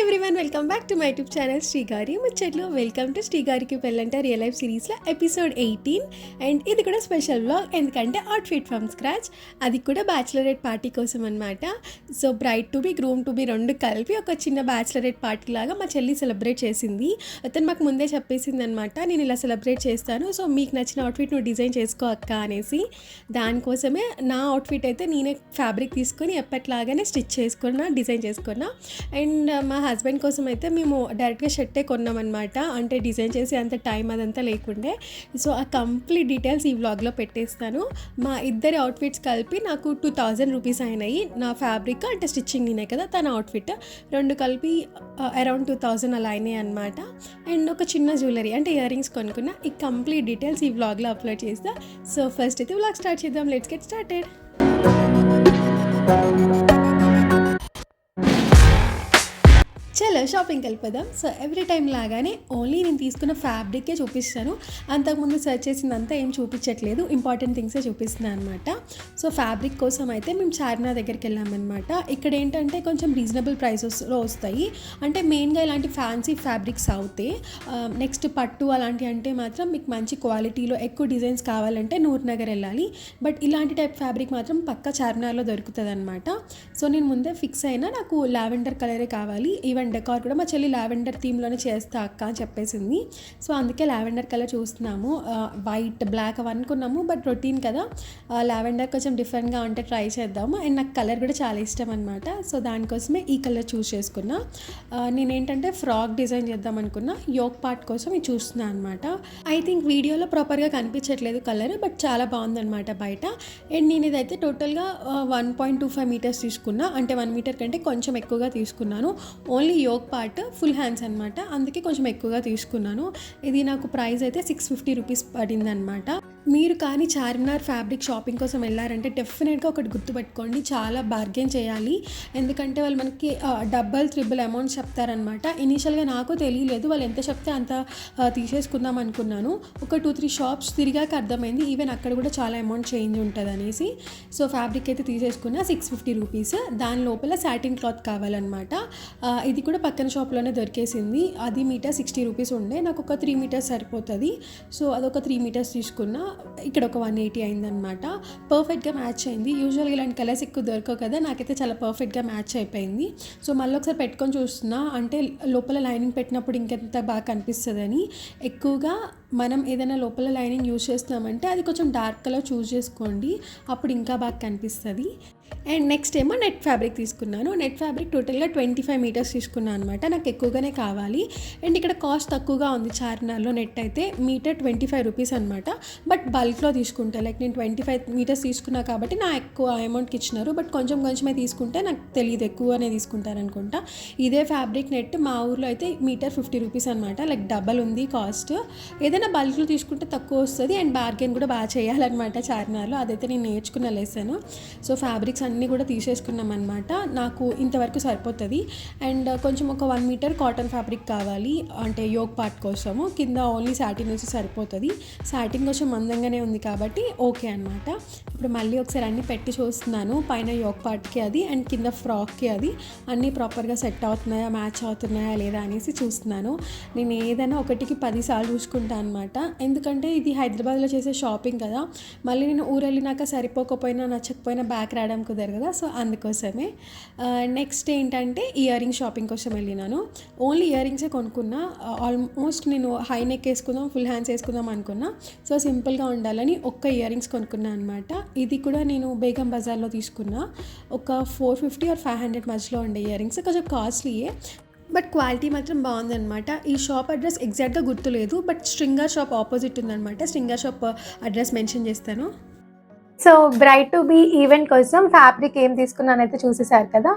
Everyone, welcome back to my YouTube channel శ్రీగారి ముచ్చట్లు. Welcome to శ్రీగారికి పెళ్ళంటే రియల్ లైఫ్ సిరీస్లో ఎపిసోడ్ 18. అండ్ ఇది కూడా స్పెషల్ వ్లాగ్, ఎందుకంటే అవుట్ఫిట్ ఫ్రమ్ స్క్రాచ్, అది కూడా బ్యాచిలరేట్ పార్టీ కోసం అనమాట. So bride to be, groom to be రెండు కలిపి ఒక చిన్న బ్యాచిలరేట్ పార్టీ లాగా మా చెల్లి సెలబ్రేట్ చేసింది. అతను మాకు ముందే చెప్పేసింది అనమాట, నేను ఇలా సెలబ్రేట్ చేస్తాను, సో మీకు నచ్చిన అవుట్ఫిట్ నువ్వు డిజైన్ చేసుకో అక్క అనేసి. దానికోసమే నా అవుట్ఫిట్ అయితే నేనే ఫ్యాబ్రిక్ తీసుకొని ఎప్పట్లాగానే స్టిచ్ చేసుకున్నా, డిజైన్ చేసుకున్నా. అండ్ మా హస్బెండ్ కోసం అయితే మేము డైరెక్ట్గా షర్టే కొన్నామన్నమాట, అంటే డిజైన్ చేసి అంత టైం అదంతా లేకుండే. సో ఆ కంప్లీట్ డీటెయిల్స్ ఈ వ్లాగ్లో పెట్టేస్తాను. మా ఇద్దరి అవుట్ఫిట్స్ కలిపి నాకు 2000 రూపీస్ అయినాయి. నా ఫ్యాబ్రిక్ అంటే స్టిచ్చింగ్ నేనే కదా, తన అవుట్ఫిట్ రెండు కలిపి అరౌండ్ 2000 అలా అయినాయి అనమాట. అండ్ ఒక చిన్న జ్యువెలరీ అంటే ఇయర్ రింగ్స్ కొనుక్కున్నా. ఈ కంప్లీట్ డీటెయిల్స్ ఈ వ్లాగ్లో అప్లోడ్ చేస్తా. సో ఫస్ట్ అయితే వ్లాగ్ స్టార్ట్ చేద్దాం. Let's get started. చలో షాపింగ్కి వెళ్ళిపోదాం. సో ఎవ్రీ టైం లాగానే ఓన్లీ నేను తీసుకున్న ఫ్యాబ్రికే చూపిస్తాను. అంతకుముందు సర్చ్ చేసిందంతా ఏం చూపించట్లేదు, ఇంపార్టెంట్ థింగ్సే చూపిస్తున్నాను అనమాట. సో ఫ్యాబ్రిక్ కోసం అయితే మేము చార్మినార్ దగ్గరికి వెళ్ళామన్నమాట. ఇక్కడ ఏంటంటే కొంచెం రీజనబుల్ ప్రైసెస్లో వస్తాయి. అంటే మెయిన్గా ఇలాంటి ఫ్యాన్సీ ఫ్యాబ్రిక్స్ అవుతాయి. నెక్స్ట్ పట్టు అలాంటివి అంటే మాత్రం మీకు మంచి క్వాలిటీలో ఎక్కువ డిజైన్స్ కావాలంటే నూర్నగర్ వెళ్ళాలి. బట్ ఇలాంటి టైప్ ఫ్యాబ్రిక్ మాత్రం పక్కా చార్మినార్లో దొరుకుతుంది అనమాట. సో నేను ముందే ఫిక్స్ అయినా నాకు లావెండర్ కలరే కావాలి. ఈవెన్ డెకార్ కూడా మా చెల్లి లావెండర్ థీమ్లోనే చేస్తా అక్క అని చెప్పేసింది. సో అందుకే లావెండర్ కలర్ చూస్తున్నాము. వైట్ బ్లాక్ అవి అనుకున్నాము, బట్ రొటీన్ కదా, లావెండర్ కొంచెం డిఫరెంట్గా ఉంటే ట్రై చేద్దాము. అండ్ నాకు కలర్ కూడా చాలా ఇష్టం అనమాట. సో దానికోసమే ఈ కలర్ చూస్ చేసుకున్నా. నేనేంటంటే ఫ్రాక్ డిజైన్ చేద్దాం అనుకున్నా. యోక్ పార్ట్ కోసం ఇది చూస్తున్నా అనమాట. ఐ థింక్ వీడియోలో ప్రాపర్గా కనిపించట్లేదు కలర్, బట్ చాలా బాగుందనమాట బయట. అండ్ నేను ఇదైతే టోటల్గా 1.25 మీటర్స్ తీసుకున్నా, అంటే 1 మీటర్ కంటే కొంచెం ఎక్కువగా తీసుకున్నాను. Only yoke part full hands అనమాట, అందుకే కొంచెం ఎక్కువగా తీసుకున్నాను. ఇది నాకు ప్రైస్ అయితే 650 రూపీస్ పడింది అనమాట. మీరు కానీ చార్మినార్ ఫ్యాబ్రిక్ షాపింగ్ కోసం వెళ్ళారంటే డెఫినెట్గా ఒకటి గుర్తుపెట్టుకోండి, చాలా బార్గెన్ చేయాలి. ఎందుకంటే వాళ్ళు మనకి డబల్ త్రిబుల్ అమౌంట్స్ చెప్తారనమాట. ఇనీషియల్గా నాకు తెలియలేదు, వాళ్ళు ఎంత చెప్తే అంత తీసేసుకుందాం అనుకున్నాను. ఒక 2-3 షాప్స్ తిరిగాక అర్థమైంది ఈవెన్ అక్కడ కూడా చాలా అమౌంట్ చేంజ్ ఉంటుంది అనేసి. సో ఫ్యాబ్రిక్ అయితే తీసేసుకున్నా 650 రూపీస్. దాని లోపల సాటిన్ క్లాత్ కావాలన్నమాట. ఇది కూడా పక్కన షాప్లోనే దొరికేసింది. అది మీటర్ 60 రూపీస్ ఉండే, నాకు ఒక 3 మీటర్స్ సరిపోతుంది. సో అదొక 3 మీటర్స్ తీసుకున్నా. ఇక్కడ ఒక 180 అయిందనమాట. పర్ఫెక్ట్గా మ్యాచ్ అయింది. యూజువల్గా ఇలాంటి కలర్స్ ఎక్కువ దొరకవు కదా, నాకైతే చాలా పర్ఫెక్ట్గా మ్యాచ్ అయిపోయింది. సో మళ్ళీ ఒకసారి పెట్టుకొని చూస్తున్నా, అంటే లోపల లైనింగ్ పెట్టినప్పుడు ఇంకెంత బాగా కనిపిస్తుందని. ఎక్కువగా మనం ఏదైనా లోపల లైనింగ్ యూజ్ చేస్తున్నామంటే అది కొంచెం డార్క్ కలర్ చూస్ చేసుకోండి, అప్పుడు ఇంకా బాగా కనిపిస్తుంది. అండ్ నెక్స్ట్ ఏమో నెట్ ఫ్యాబ్రిక్ తీసుకున్నాను. నెట్ ఫ్యాబ్రిక్ టోటల్గా 25 మీటర్స్ తీసుకున్నాను అనమాట, నాకు ఎక్కువగానే కావాలి. అండ్ ఇక్కడ కాస్ట్ తక్కువగా ఉంది చార్మినార్లో. నెట్ అయితే మీటర్ 25 రూపీస్ అనమాట. బట్ బల్క్లో తీసుకుంటా, లైక్ నేను 25 మీటర్స్ తీసుకున్నా కాబట్టి నా ఎక్కువ అమౌంట్కి ఇచ్చినారు. బట్ కొంచెం కొంచెమే తీసుకుంటే నాకు తెలియదు, ఎక్కువనే తీసుకుంటారనుకుంటా. ఇదే ఫ్యాబ్రిక్ నెట్ మా ఊర్లో అయితే మీటర్ 50 రూపీస్ అనమాట, లైక్ డబల్ ఉంది కాస్ట్. ఏదైనా బల్క్లో తీసుకుంటే తక్కువ వస్తుంది. అండ్ బార్గెన్ కూడా బాగా చేయాలన్నమాట చార్మినార్లో, అదైతే నేను నేర్చుకున్న లెసన్. సో ఫ్యాబ్రిక్స్ అన్నీ కూడా తీసేసుకున్నాం అనమాట. నాకు ఇంతవరకు సరిపోతుంది. అండ్ కొంచెం ఒక 1 మీటర్ కాటన్ ఫ్యాబ్రిక్ కావాలి, అంటే యోక్ పార్ట్ కోసము. కింద ఓన్లీ సాటిన్ వచ్చి సరిపోతుంది. సాటిన్ కొంచెం మందంగానే ఉంది కాబట్టి ఓకే అనమాట. ఇప్పుడు మళ్ళీ ఒకసారి అన్నీ పెట్టి చూస్తున్నాను, పైన యోక్ పార్ట్కి అది అండ్ కింద ఫ్రాక్కి అది అన్నీ ప్రాపర్గా సెట్ అవుతున్నాయా, మ్యాచ్ అవుతున్నాయా లేదా అనేసి చూస్తున్నాను. నేను ఏదైనా ఒకటికి 10 సార్లు చూసుకుంటాను అనమాట. ఎందుకంటే ఇది హైదరాబాద్లో చేసే షాపింగ్ కదా, మళ్ళీ నేను ఊరు వెళ్ళినాక సరిపోకపోయినా నచ్చకపోయినా బ్యాక్ రావడం కుదరదు కదా, సో అందుకోసమే. నెక్స్ట్ ఏంటంటే ఇయర్ రింగ్ షాపింగ్ కోసం వెళ్ళినాను. ఓన్లీ ఇయర్ రింగ్సే కొనుక్కున్నా. ఆల్మోస్ట్ నేను హై నెక్ వేసుకుందాం, ఫుల్ హ్యాండ్స్ వేసుకుందాం అనుకున్నా. సో సింపుల్గా ఉండాలని ఒక్క ఇయర్ రింగ్స్ కొనుక్కున్నా అనమాట. ఇది కూడా నేను బేగం బజార్లో తీసుకున్నా. ఒక 450 or 500 మధ్యలో ఉండే ఇయర్ రింగ్స్, కొంచెం కాస్ట్లీయే, బట్ క్వాలిటీ మాత్రం బాగుందనమాట. ఈ షాప్ అడ్రస్ ఎగ్జాక్ట్గా గుర్తులేదు, బట్ స్ట్రింగర్ షాప్ ఆపోజిట్ ఉందనమాట. స్ట్రింగర్ షాప్ అడ్రస్ మెన్షన్ చేస్తాను. So bride to be event కోసం ఫ్యాబ్రిక్ ఏం తీసుకున్నానైతే చూసేసారు కదా.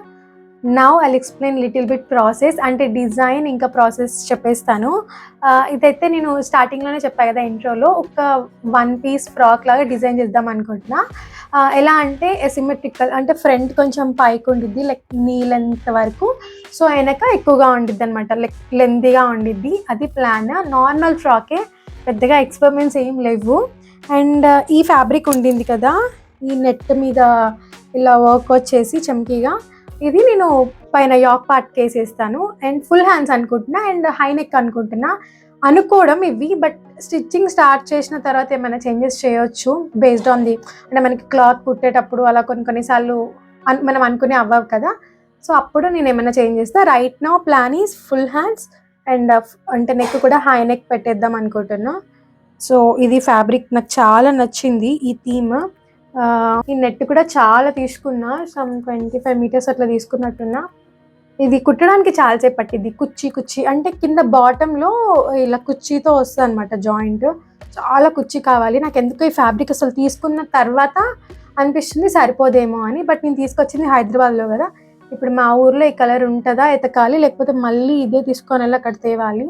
Now I'll explain little bit process, అంటే డిజైన్ ఇంకా ప్రాసెస్ చెప్పేస్తాను. ఇదైతే నేను స్టార్టింగ్లోనే చెప్పాను కదా ఇంట్రోలో, ఒక 1 పీస్ ఫ్రాక్ లాగా డిజైన్ చేద్దాం అనుకుంటున్నా. ఎలా అంటే సిమెట్రికల్, అంటే ఫ్రంట్ కొంచెం పైకి ఉండిద్ది, లైక్ నీ లెంత్ వరకు. సో వెనక ఎక్కువగా ఉండిద్ది అనమాట, లైక్ లెంతీగా ఉండిద్ది. అది ప్లాన్. నార్మల్ ఫ్రాకే, పెద్దగా ఎక్స్పెరిమెంట్స్ ఏం లేవు. అండ్ ఈ ఫ్యాబ్రిక్ ఉండింది కదా, ఈ నెట్ మీద ఇలా వర్క్ వచ్చేసి చమ్కీగా ఇది నేను పైన యాక్ పార్ట్ వేసేస్తాను అండ్ ఫుల్ హ్యాండ్స్ అనుకుంటున్నా అండ్ హై నెక్ అనుకుంటున్నా. అనుకోవడం ఇవి, బట్ స్టిచ్చింగ్ స్టార్ట్ చేసిన తర్వాత ఏమైనా చేంజెస్ చేయొచ్చు బేస్డ్ ఆన్ ది, అంటే మనకి క్లాత్ కుట్టేటప్పుడు అలా కొన్నిసార్లు మనం అనుకునే అవ్వవు కదా, సో అప్పుడు నేను ఏమైనా చేంజ్ చేస్తా. Right now plan is full hands and అంటే నెక్ కూడా హై నెక్ పెట్టేద్దాం అనుకుంటున్నా. సో ఇది ఫ్యాబ్రిక్ నాకు చాలా నచ్చింది, ఈ థీమ్. ఈ నెట్ కూడా చాలా తీసుకున్నా, సమ్ 25 మీటర్స్ అట్లా తీసుకున్నట్టున్నా. ఇది కుట్టడానికి చాలాసేపు పట్టింది. కుచ్చి అంటే కింద బాటంలో ఇలా కుర్చీతో వస్తుంది అనమాట జాయింట్. చాలా కుర్చీ కావాలి నాకు. ఎందుకో ఈ ఫ్యాబ్రిక్ అసలు తీసుకున్న తర్వాత అనిపిస్తుంది సరిపోదేమో అని, బట్ నేను తీసుకొచ్చింది హైదరాబాద్లో కదా. ఇప్పుడు మా ఊర్లో ఈ కలర్ ఉంటుందా ఎతకాలి, లేకపోతే మళ్ళీ ఇదే తీసుకొని వెళ్ళి అక్కడ తేవాలి.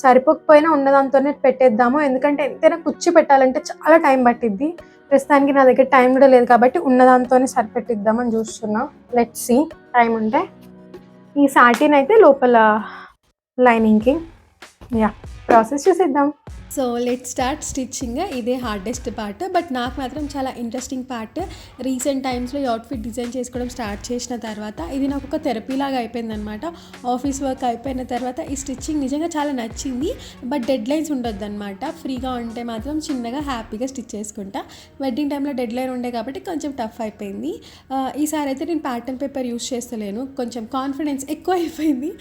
సరిపోకపోయినా ఉన్నదాంతోనే పెట్టేద్దాము, ఎందుకంటే ఎంతైనా కుర్చీ పెట్టాలంటే చాలా టైం పట్టిద్ది. ప్రస్తుతానికి నా దగ్గర టైం కూడా లేదు కాబట్టి ఉన్నదాంతోనే సరిపెట్టిద్దామని చూస్తున్నా. లెట్స్ సీ టైం ఉంటే. ఈ సాటిన్ అయితే లోపల లైనింగ్కి ప్రాసెస్ చేసేద్దాం. So let start stitching. ఇదే హార్డెస్ట్ పార్ట్, బట్ నాకు మాత్రం చాలా ఇంట్రెస్టింగ్ పార్ట్. రీసెంట్ టైమ్స్లో ఈ అవుట్ఫిట్ డిజైన్ చేసుకోవడం స్టార్ట్ చేసిన తర్వాత ఇది నాకు ఒక థెరపీ లాగా అయిపోయింది అనమాట. ఆఫీస్ వర్క్ అయిపోయిన తర్వాత ఈ స్టిచ్చింగ్ నిజంగా చాలా నచ్చింది, బట్ డెడ్ లైన్స్ ఉండొద్దు అనమాట. ఫ్రీగా ఉంటే మాత్రం చిన్నగా హ్యాపీగా స్టిచ్ చేసుకుంటా. వెడ్డింగ్ టైంలో డెడ్ లైన్ ఉండే కాబట్టి కొంచెం టఫ్ అయిపోయింది. ఈసారి అయితే నేను ప్యాటర్న్ పేపర్ యూస్ చేస్తలేను, కొంచెం కాన్ఫిడెన్స్ ఎక్కువ అయిపోయింది.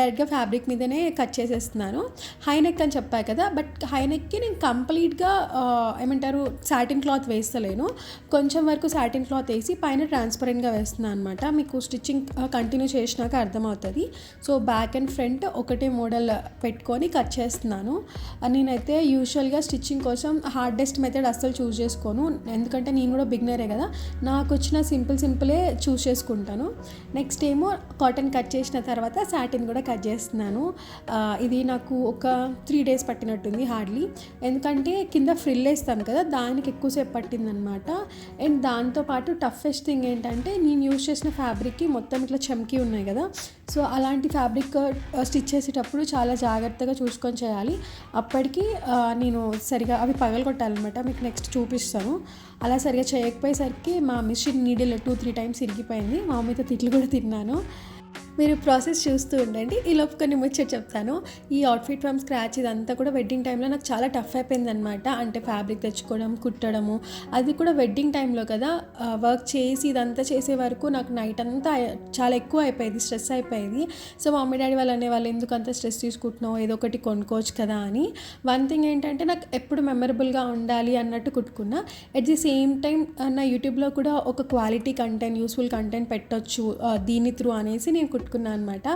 డైరెక్ట్గా ఫ్యాబ్రిక్ మీదనే కట్ చేసేస్తున్నాను. హై నెక్ అని చెప్పా కదా, బట్ హై నెక్కి నేను కంప్లీట్గా ఏమంటారు సాటిన్ క్లాత్ వేస్తలేను. కొంచెం వరకు సాటిన్ క్లాత్ వేసి పైన ట్రాన్స్పరెంట్గా వేస్తున్నాను అనమాట. మీకు స్టిచ్చింగ్ కంటిన్యూ చేసినాక అర్థమవుతుంది. సో బ్యాక్ అండ్ ఫ్రంట్ ఒకటే మోడల్ పెట్టుకొని కట్ చేస్తున్నాను. నేనైతే యూజువల్గా స్టిచ్చింగ్ కోసం హార్డెస్ట్ మెథడ్ అస్సలు చూస్ చేసుకోను, ఎందుకంటే నేను కూడా బిగినరే కదా. నాకు వచ్చిన సింపులే చూస్ చేసుకుంటాను. నెక్స్ట్ ఏమో కాటన్ కట్ చేసిన తర్వాత సాటిన్ కూడా కట్ చేస్తున్నాను. ఇది నాకు ఒక 3 days పట్టినట్టుంది హార్డ్లీ, ఎందుకంటే కింద ఫ్రిల్ వేస్తాను కదా దానికి ఎక్కువసేపు పట్టిందనమాట. అండ్ దాంతోపాటు టఫెస్ట్ థింగ్ ఏంటంటే నేను యూజ్ చేసిన ఫ్యాబ్రిక్కి మొత్తం ఇట్లా చమ్కీ ఉన్నాయి కదా, సో అలాంటి ఫ్యాబ్రిక్ స్టిచ్ చేసేటప్పుడు చాలా జాగ్రత్తగా చూసుకొని చేయాలి. అప్పటికి నేను సరిగా అవి పగలగొట్టాలన్నమాట, మీకు నెక్స్ట్ చూపిస్తాను. అలా సరిగా చేయకపోయేసరికి మా మిషన్ నీడిల్ 2-3 times ఇరిగిపోయింది. మా మమ్మీతో తిట్లు కూడా తిన్నాను. మీరు ప్రాసెస్ చూస్తూ ఉండండి, ఈలోపు కొన్ని ముచ్చట చెప్తాను. ఈ అవుట్ఫిట్ ఫ్రమ్ స్క్రాచ్ ఇదంతా కూడా వెడ్డింగ్ టైంలో నాకు చాలా టఫ్ అయిపోయింది అనమాట. అంటే ఫ్యాబ్రిక్ తెచ్చుకోవడం, కుట్టడము, అది కూడా వెడ్డింగ్ టైంలో కదా. వర్క్ చేసి ఇదంతా చేసే వరకు నాకు నైట్ అంతా చాలా ఎక్కువ అయిపోయేది, స్ట్రెస్ అయిపోయేది. సో మా మమ్మీ డాడీ వాళ్ళు అనేవాళ్ళు ఎందుకు అంత స్ట్రెస్ తీసుకుంటున్నావు, ఏదో ఒకటి కొనుక్కోవచ్చు కదా అని. వన్ థింగ్ ఏంటంటే నాకు ఎప్పుడు మెమరబుల్గా ఉండాలి అన్నట్టు కుట్టుకున్నా. ఎట్ ది సేమ్ టైం నా యూట్యూబ్లో కూడా ఒక క్వాలిటీ కంటెంట్, యూస్ఫుల్ కంటెంట్ పెట్టొచ్చు దీని త్రూ అనేసి నేను కుట్టుకున్నాను అనమాట.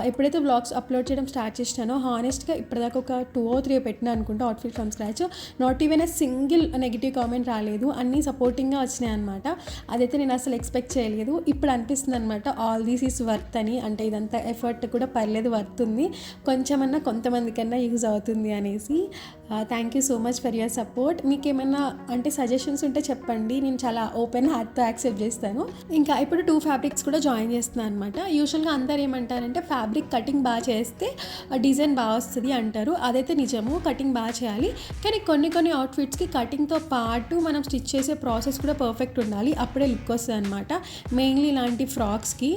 ఎప్పుడైతే వ్లాగ్స్ అప్లోడ్ చేయడం స్టార్ట్ చేసినానో హానెస్ట్గా ఇప్పటిదాకా ఒక 2 or 3 పెట్టినా అనుకుంటా outfit from scratch. Not even a single negative comment రాలేదు, అన్నీ సపోర్టింగ్గా వచ్చినాయి అనమాట. అదైతే నేను అసలు ఎక్స్పెక్ట్ చేయలేదు. ఇప్పుడు అనిపిస్తుంది అనమాట ఆల్ దీస్ ఈస్ వర్త్ అని, అంటే ఇదంతా ఎఫర్ట్ కూడా పర్లేదు, వర్త్ ఉంది, కొంచెమన్నా కొంతమందికన్నా యూజ్ అవుతుంది అనేసి. Thank you so much for your support. మీకు ఏమైనా అంటే సజెషన్స్ ఉంటే చెప్పండి, నేను చాలా ఓపెన్ హార్ట్తో యాక్సెప్ట్ చేస్తాను. ఇంకా ఇప్పుడు 2 ఫ్యాబ్రిక్స్ కూడా జాయిన్ చేస్తున్నాను అనమాట. యూజువల్గా అందరు ఏమంటారంటే ఫ్యాబ్రిక్ కటింగ్ బాగా చేస్తే డిజైన్ బాగా వస్తుంది అంటారు. అదైతే నిజము, కటింగ్ బాగా చేయాలి. కానీ కొన్ని అవుట్ఫిట్స్కి కటింగ్తో పాటు మనం స్టిచ్ చేసే ప్రాసెస్ కూడా పర్ఫెక్ట్ ఉండాలి, అప్పుడే లుక్ వస్తుంది అనమాట. మెయిన్లీ ఇలాంటి ఫ్రాక్స్కి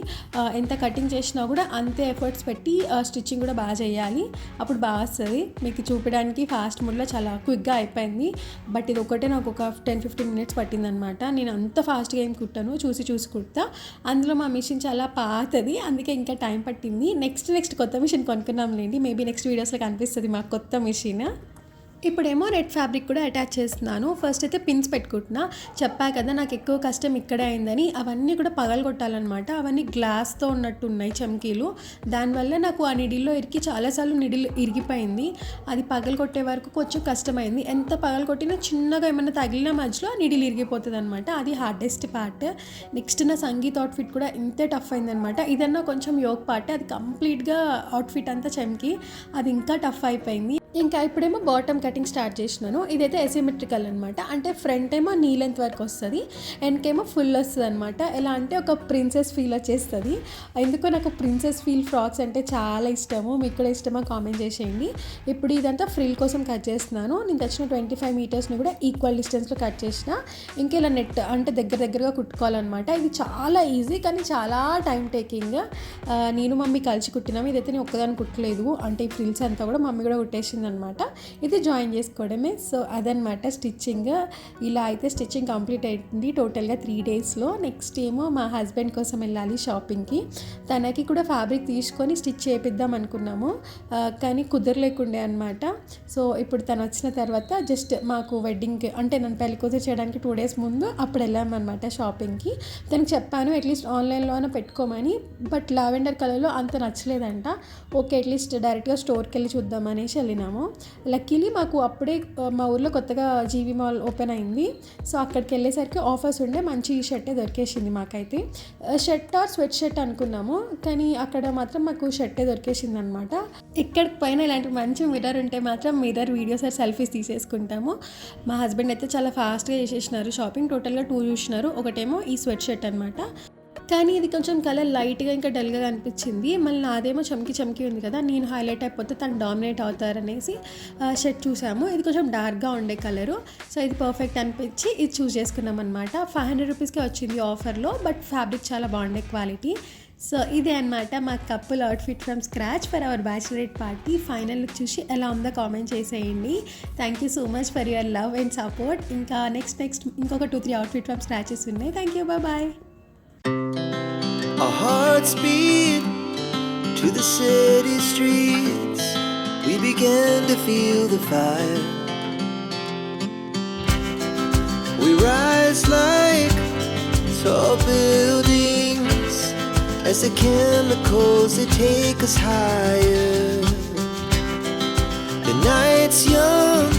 ఎంత కటింగ్ చేసినా కూడా అంతే ఎఫర్ట్స్ పెట్టి స్టిచ్చింగ్ కూడా బాగా చేయాలి, అప్పుడు బాగా వస్తుంది. మీకు చూపించడానికి ఫాస్ట్ మోడ్లో చాలా క్విక్గా అయిపోయింది, బట్ ఇది ఒకటే నాకు ఒక 10-15 minutes పట్టిందనమాట. నేను అంత ఫాస్ట్గా ఏం కుట్టాను, చూసి కుడతా. అందులో మా మిషన్ చాలా పాతది, అందుకే ఇంకా టైం పట్టింది. నెక్స్ట్ కొత్త మిషన్ కొనుక్కున్నాంలేండి, మేబీ నెక్స్ట్ వీడియోస్లో కనిపిస్తుంది మాకు కొత్త మిషన్. ఇప్పుడేమో రెడ్ ఫ్యాబ్రిక్ కూడా అటాచ్ చేస్తున్నాను. ఫస్ట్ అయితే పిన్స్ పెట్టుకుంటున్నా. చెప్పా కదా నాకు ఎక్కువ కష్టం ఇక్కడే అయిందని. అవన్నీ కూడా పగలగొట్టాలన్నమాట. అవన్నీ గ్లాస్తో ఉన్నట్టు ఉన్నాయి చమ్కీలు, దానివల్ల నాకు ఆ నిడిల్లో చాలాసార్లు నిడిల్ ఇరిగిపోయింది. అది పగలగొట్టే వరకు కొంచెం కష్టమైంది. ఎంత పగలగొట్టినా చిన్నగా ఏమైనా తగిలిన మధ్యలో నిడిల్ ఇరిగిపోతుంది అనమాట. అది హార్డెస్ట్ పార్ట్. నెక్స్ట్ నా సంగీత్ అవుట్ఫిట్ కూడా ఇంతే టఫ్ అయిందనమాట. ఇదన్నా కొంచెం యోగ్ పార్ట్, అది కంప్లీట్గా అవుట్ఫిట్ అంతా చమ్కి, అది ఇంకా టఫ్ అయిపోయింది. ఇంకా ఇప్పుడేమో బాటమ్ కటింగ్ స్టార్ట్ చేసినాను. ఇదైతే అసిమెట్రికల్ అనమాట. అంటే ఫ్రంట్ ఏమో నీ లెంత్ వరకు వస్తుంది, వెనకేమో ఫుల్ వస్తుంది అనమాట. ఎలా అంటే ఒక ప్రిన్సెస్ ఫీల్ వచ్చేస్తుంది. ఎందుకో నాకు ప్రిన్సెస్ ఫీల్ ఫ్రాక్స్ అంటే చాలా ఇష్టము. మీకు కూడా ఇష్టమా కామెంట్ చేసేయండి. ఇప్పుడు ఇదంతా ఫ్రిల్ కోసం కట్ చేస్తున్నాను. నేను తెచ్చిన 25 మీటర్స్ని కూడా ఈక్వల్ డిస్టెన్స్లో కట్ చేసిన. ఇంకా ఇలా నెట్ అంటే దగ్గరగా కుట్టుకోవాలన్నమాట. ఇది చాలా ఈజీ కానీ చాలా టైం టేకింగ్. నేను మమ్మీ కలిసి కుట్టినాము. ఇదైతే నేను ఒక్కదాన్ని కుట్టలేదు. అంటే ఈ ఫ్రిల్స్ అంతా కూడా మమ్మీ కూడా కుట్టేసింది అనమాట. ఇది జాయిన్ చేసుకోవడమే. సో అదనమాట స్టిచ్చింగ్. ఇలా అయితే స్టిచ్చింగ్ కంప్లీట్ అయింది టోటల్గా 3 డేస్లో. నెక్స్ట్ ఏమో మా హస్బెండ్ కోసం వెళ్ళాలి షాపింగ్కి. తనకి కూడా ఫ్యాబ్రిక్ తీసుకొని స్టిచ్ చేపిద్దాం అనుకున్నాము, కానీ కుదరలేకుండే అనమాట. సో ఇప్పుడు తను వచ్చిన తర్వాత జస్ట్ మాకు వెడ్డింగ్కి అంటే నన్ను పెళ్లి కూతురు చేయడానికి 2 డేస్ ముందు అప్పుడు వెళ్ళామన్నమాట షాపింగ్కి. తనకు చెప్పాను అట్లీస్ట్ ఆన్లైన్లోనే పెట్టుకోమని. బట్ లావెండర్ కలర్లో అంత నచ్చలేదంట. ఓకే అట్లీస్ట్ డైరెక్ట్గా స్టోర్కి వెళ్ళి చూద్దాం అనేసి వెళ్ళినాము. లక్కీలీ మాకు అప్పుడే మా ఊర్లో కొత్తగా జీవి మాల్ ఓపెన్ అయింది. సో అక్కడికి వెళ్ళేసరికి ఆఫర్స్ ఉండే మంచి షర్టే దొరికేసింది మాకైతే. షర్ట్ ఆర్ స్వెట్ షర్ట్ అనుకున్నాము, కానీ అక్కడ మాత్రం మాకు షర్టే దొరికేసింది అనమాట. ఇక్కడికి పైన ఇలాంటి మంచి మిర్రర్ ఉంటే మాత్రం మిర్రర్ వీడియోస్ ఆర్ సెల్ఫీస్ తీసేసుకుంటాము. మా హస్బెండ్ అయితే చాలా ఫాస్ట్గా చేసేసినారు షాపింగ్. టోటల్గా 2 చూసినారు. ఒకటేమో ఈ స్వెట్ షర్ట్ అనమాట, కానీ ఇది కొంచెం కలర్ లైట్గా ఇంకా డల్గా అనిపించింది. మళ్ళీ నాదేమో చమ్కి ఉంది కదా, నేను హైలైట్ అయిపోతే తను డామినేట్ అవుతారనేసి షర్ట్ చూసాము. ఇది కొంచెం డార్క్గా ఉండే కలరు. సో ఇది పర్ఫెక్ట్ అనిపించి ఇది చూస్ చేసుకున్నాం అనమాట. 500 రూపీస్కే వచ్చింది ఆఫర్లో. బట్ ఫ్యాబ్రిక్ చాలా బాగుండే క్వాలిటీ. సో ఇదే అనమాట మా couple outfit from scratch for our bachelorette party. Final look చూసి ఎలా ఉందో కామెంట్ చేసేయండి. Thank you so much for your love and support. ఇంకా నెక్స్ట్ ఇంకొక 2-3 అవుట్ఫిట్ ఫ్రమ్ స్క్రాచెస్ ఉన్నాయి. Thank you, bye. Our hearts beat to the city streets. We began to feel the fire. We rise like tall buildings as the chemicals they take us higher. The night's young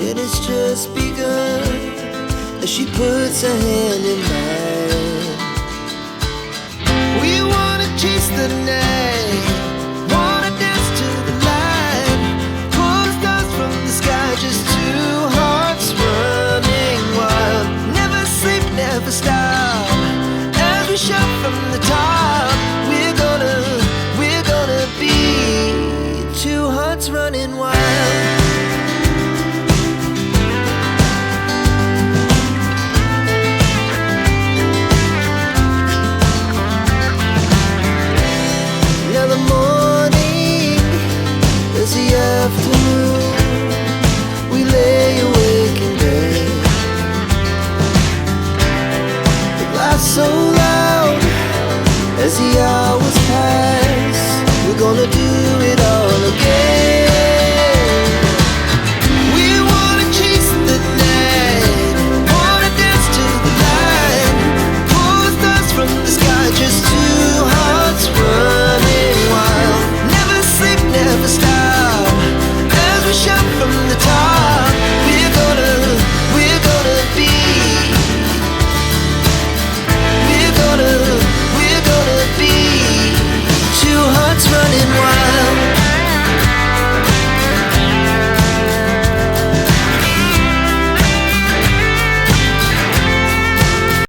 and it's just begun as she puts her hand in mine. We wanna chase the night.